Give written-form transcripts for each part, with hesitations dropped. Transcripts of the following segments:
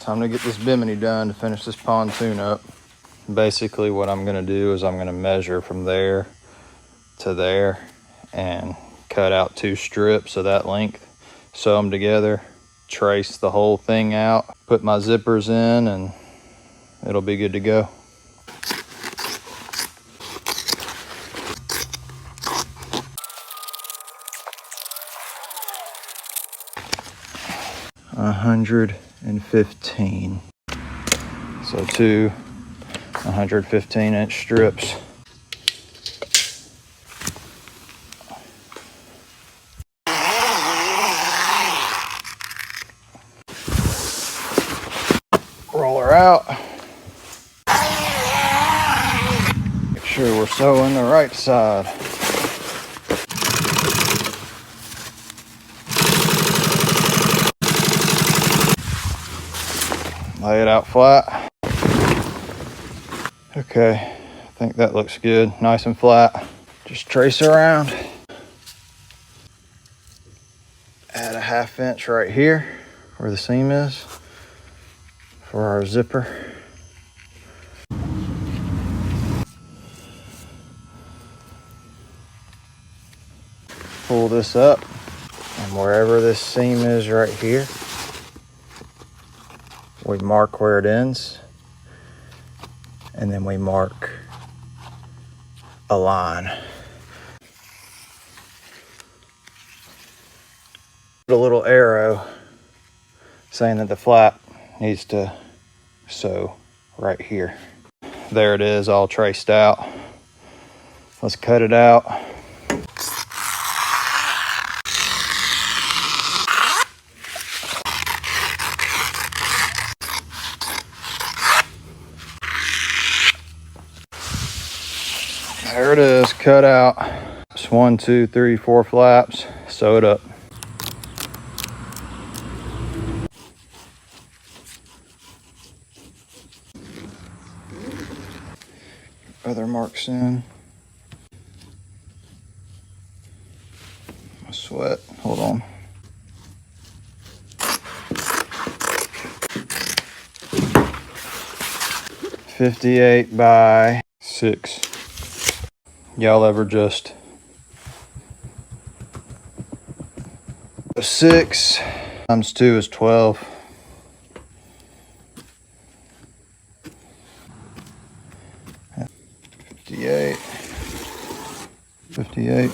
Time to get this bimini done to finish this pontoon up. Basically what I'm gonna do is I'm gonna measure from there to there and cut out 2 strips of that length, sew them together, trace the whole thing out, put my zippers in, and it'll be good to go. $115. So 2 115-inch strips. Roll her out. Make sure we're sewing the right side. Lay it out flat. Okay, I think that looks good, nice and flat. Just trace around. Add a 1/2 inch right here where the seam is for our zipper. Pull this up, and wherever this seam is right here, we mark where it ends, and then we mark a line. Put a little arrow saying that the flap needs to sew right here. There it is, all traced out. Let's cut it out. There it is, cut out. Just 1, 2, 3, 4 flaps. Sew it up. Other marks in. My sweat, hold on. .58 by 6. Y'all ever just 6 times 2 is 12. .58.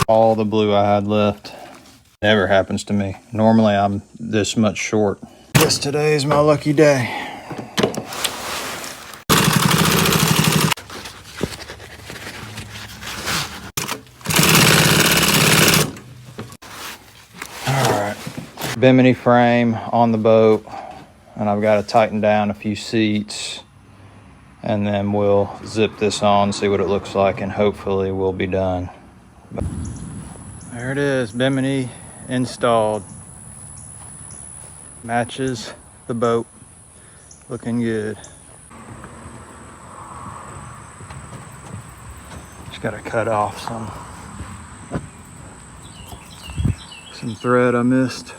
All the blue I had left. Never happens to me. Normally I'm this much short. Guess today is my lucky day. All right, bimini frame on the boat, and I've got to tighten down a few seats, and then we'll zip this on, see what it looks like, and hopefully we'll be done. There it is, bimini installed. Matches the boat, looking good. Just gotta cut off some thread I missed.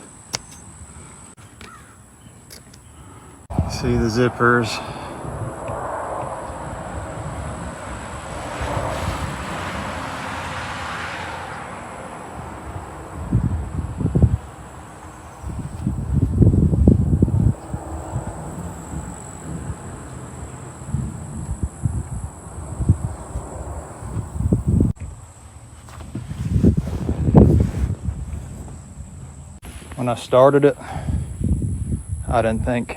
See the zippers. When I started it, I didn't think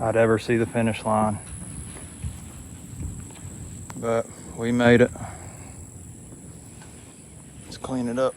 I'd ever see the finish line, but we made it. Let's clean it up.